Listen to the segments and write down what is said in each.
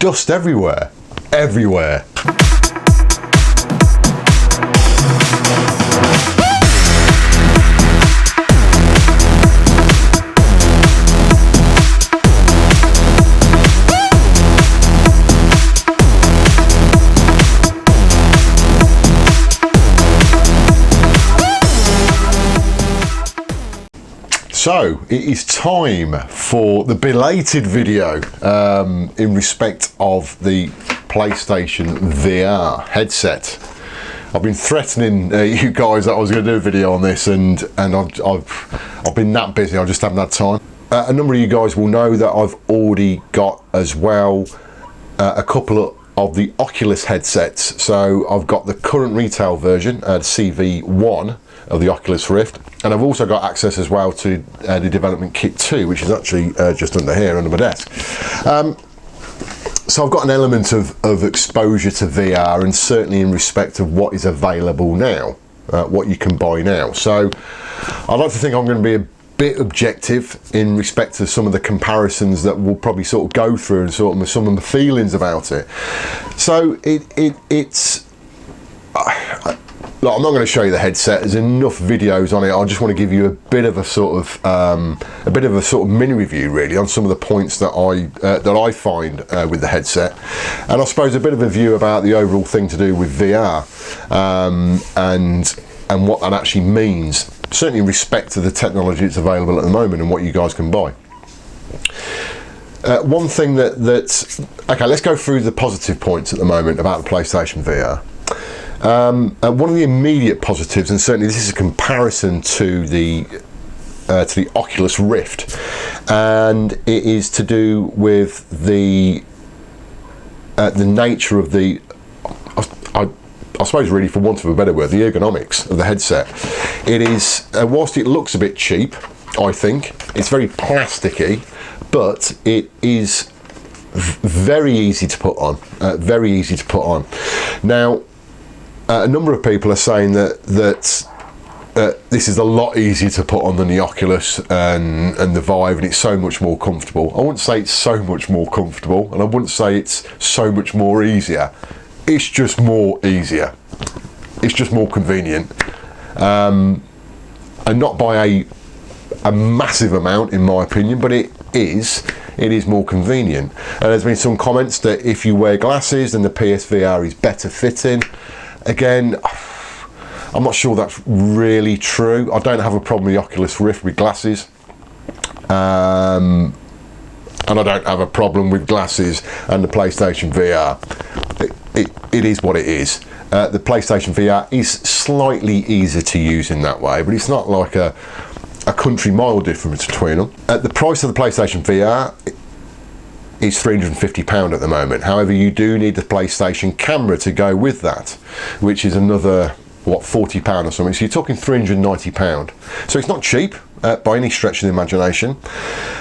dust everywhere, everywhere. So it is time for the belated video in respect of the PlayStation VR headset. I've been threatening you guys that I was going to do a video on this, and I've been that busy, I just haven't had time. A number of you guys will know that I've already got as well a couple of the Oculus headsets. So I've got the current retail version, CV1 of the Oculus Rift, and I've also got access as well to the development kit 2, which is actually just under here, under my desk. So I've got an element of exposure to VR, and certainly in respect of what is available now, what you can buy now. So I'd like to think I'm going to be a bit objective in respect to some of the comparisons that we'll probably sort of go through, and sort of some of the feelings about it. So it's look, I'm not going to show you the headset. There's enough videos on it. I just want to give you a bit of a sort of mini review, really, on some of the points that I find with the headset, and I suppose a bit of a view about the overall thing to do with VR, and what that actually means, certainly in respect to the technology that's available at the moment and what you guys can buy. One thing okay, let's go through the positive points at the moment about the PlayStation VR. One of the immediate positives, and certainly this is a comparison to the Oculus Rift, and it is to do with the nature of the, I suppose really, for want of a better word, the ergonomics of the headset. It is, whilst it looks a bit cheap, I think, it's very plasticky, but it is very easy to put on, very easy to put on. Now, a number of people are saying that this is a lot easier to put on than the Oculus and the Vive, and it's so much more comfortable. I wouldn't say it's so much more comfortable, and I wouldn't say it's so much more easier. It's just more easier. It's just more convenient, and not by a massive amount, in my opinion, but it is more convenient. And there's been some comments that if you wear glasses, then the PSVR is better fitting. Again, I'm not sure that's really true. I don't have a problem with the Oculus Rift with glasses, and I don't have a problem with glasses and the PlayStation VR. It is what it is. The PlayStation VR is slightly easier to use in that way, but it's not like a country mile difference between them. The price of the PlayStation VR is £350 at the moment. However, you do need the PlayStation camera to go with that, which is another, what, £40 or something. So you're talking £390. So it's not cheap by any stretch of the imagination.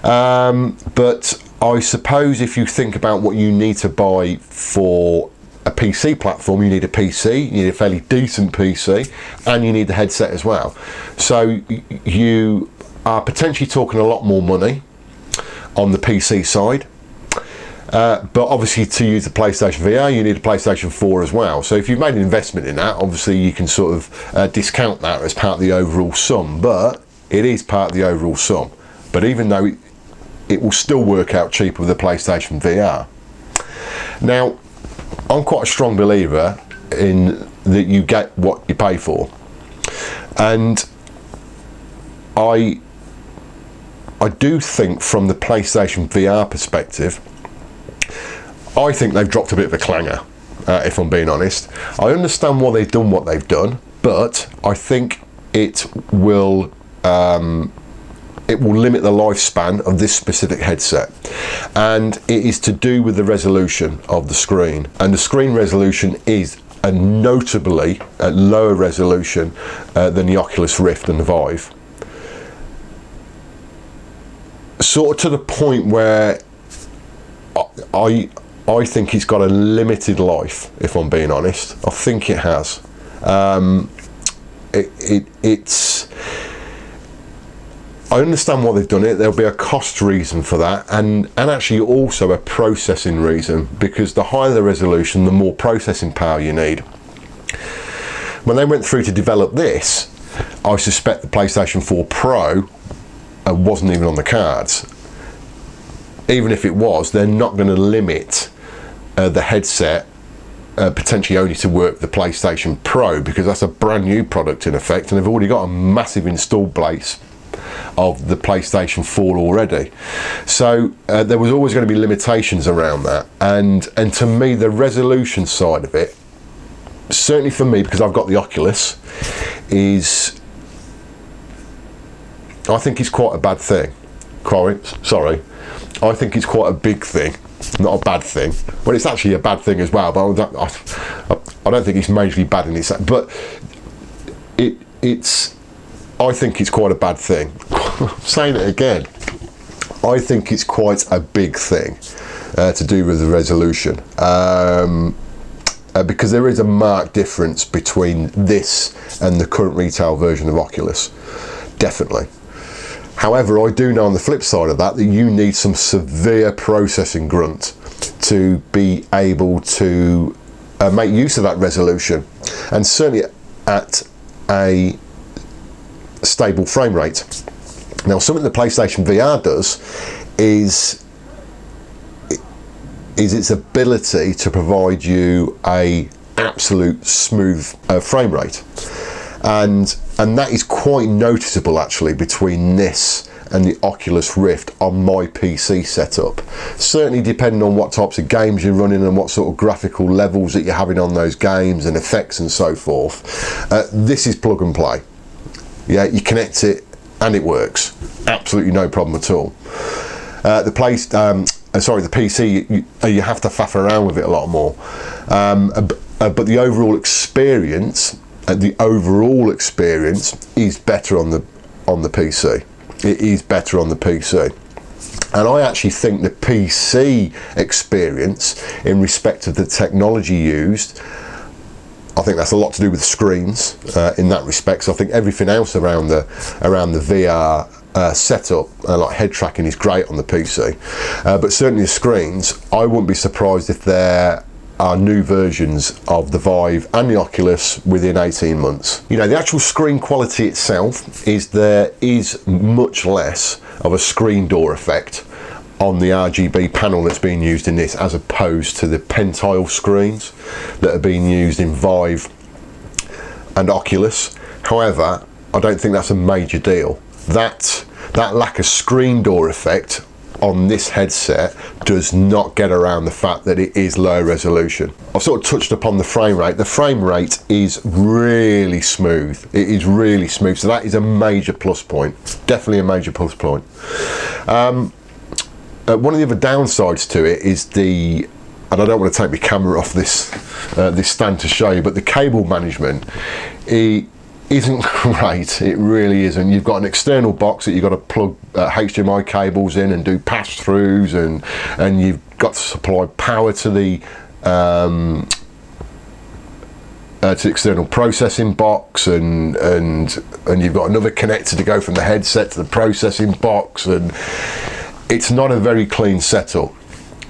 But I suppose if you think about what you need to buy for a PC platform, you need a PC, you need a fairly decent PC, and you need the headset as well. So you are potentially talking a lot more money on the PC side. But obviously, to use the PlayStation VR, you need a PlayStation 4 as well. So if you've made an investment in that, obviously you can sort of discount that as part of the overall sum, but it is part of the overall sum. But even though it will still work out cheaper with the PlayStation VR. Now, I'm quite a strong believer in that you get what you pay for, and I do think from the PlayStation VR perspective, I think they've dropped a bit of a clanger, if I'm being honest. I understand why they've done what they've done, but I think it will limit the lifespan of this specific headset, and it is to do with the resolution of the screen, and the screen resolution is a notably lower resolution than the Oculus Rift and the Vive, sort of to the point where I think it's got a limited life, if I'm being honest. I think it has. I understand why they've done it. There'll be a cost reason for that, and actually also a processing reason, because the higher the resolution, the more processing power you need. When they went through to develop this, I suspect the PlayStation 4 Pro wasn't even on the cards. Even if it was, they're not going to limit the headset potentially only to work the PlayStation Pro, because that's a brand new product in effect, and they've already got a massive installed base of the PlayStation 4 already. So there was always going to be limitations around that, and to me the resolution side of it, certainly for me, because I've got the Oculus, is, I think it's quite a bad thing. Sorry, I think it's quite a big thing, not a bad thing. Well, it's actually a bad thing as well, but I don't think it's majorly bad in its, but it's I think it's quite a bad thing. I'm saying it again. I think it's quite a big thing to do with the resolution, because there is a marked difference between this and the current retail version of Oculus, definitely. However, I do know on the flip side of that you need some severe processing grunt to be able to make use of that resolution, and certainly at a stable frame rate. Now, something the PlayStation VR does is its ability to provide you a absolute smooth frame rate, and that is quite noticeable actually between this and the Oculus Rift on my PC setup. Certainly depending on what types of games you're running and what sort of graphical levels that you're having on those games and effects and so forth, this is plug and play. Yeah, you connect it and it works, absolutely no problem at all. The PC, you have to faff around with it a lot more, but the overall experience is better on the PC. It is better on the PC, and I actually think the PC experience, in respect of the technology used, I think that's a lot to do with screens in that respect. So I think everything else around the VR setup, like head tracking, is great on the PC, but certainly the screens, I wouldn't be surprised if there are new versions of the Vive and the Oculus within 18 months. You know, the actual screen quality itself there is much less of a screen door effect on the RGB panel that's being used in this, as opposed to the pentile screens that are being used in Vive and Oculus. However, I don't think that's a major deal. That lack of screen door effect on this headset does not get around the fact that it is low resolution. I've sort of touched upon the frame rate. The frame rate is really smooth. It is really smooth, so that is a major plus point. Definitely a major plus point. One of the other downsides to it is and I don't want to take my camera off this stand to show you, but the cable management isn't great. It really isn't. You've got an external box that you've got to plug HDMI cables in and do pass-throughs, and you've got to supply power to the external processing box, and you've got another connector to go from the headset to the processing box, and it's not a very clean setup.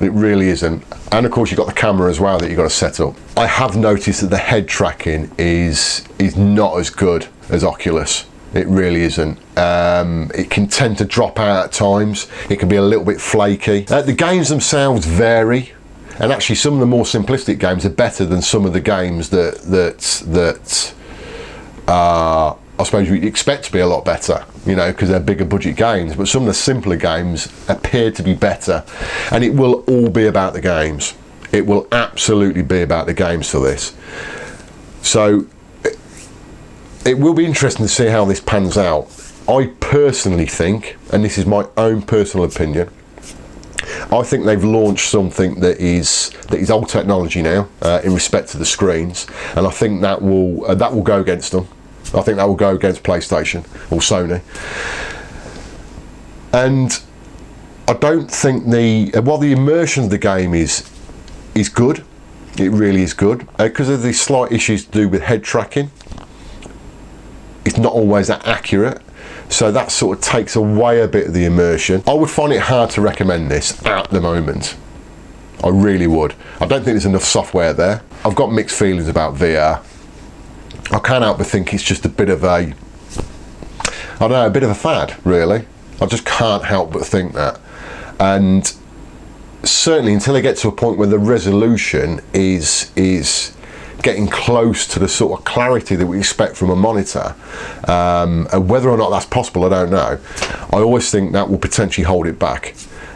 It really isn't. And of course you've got the camera as well that you've got to set up. I have noticed that the head tracking is not as good as Oculus. It really isn't. It can tend to drop out at times. It can be a little bit flaky. The games themselves vary, and actually some of the more simplistic games are better than some of the games that I suppose we expect to be a lot better, you know, because they're bigger budget games. But some of the simpler games appear to be better, and it will all be about the games. It will absolutely be about the games for this. So it will be interesting to see how this pans out. I personally think, and this is my own personal opinion, I think they've launched something that is old technology now in respect to the screens, and I think that will go against them. I think that will go against PlayStation or Sony. And I don't think while the immersion of the game is good, it really is good, because of the slight issues to do with head tracking, it's not always that accurate. So that sort of takes away a bit of the immersion. I would find it hard to recommend this at the moment. I really would. I don't think there's enough software there. I've got mixed feelings about VR. I can't help but think it's just a bit of a, I don't know, a bit of a fad, really. I just can't help but think that. And certainly until they get to a point where the resolution is getting close to the sort of clarity that we expect from a monitor, and whether or not that's possible, I don't know. I always think that will potentially hold it back.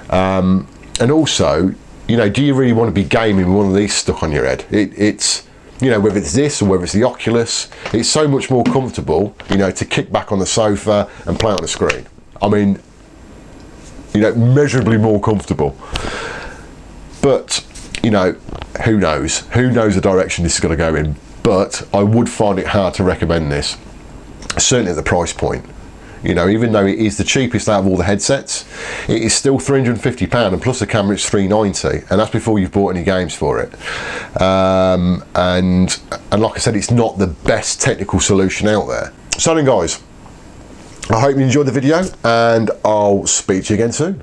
And also, you know, do you really want to be gaming with one of these stuck on your head? It's, you know, whether it's this or whether it's the Oculus, it's so much more comfortable, you know, to kick back on the sofa and play on the screen. I mean, you know, measurably more comfortable. But, you know, who knows? Who knows the direction this is going to go in? But I would find it hard to recommend this, certainly at the price point. You know, even though it is the cheapest out of all the headsets, it is still £350, and plus the camera it's £390, and that's before you've bought any games for it. And like I said, it's not the best technical solution out there. So then, guys, I hope you enjoyed the video, and I'll speak to you again soon.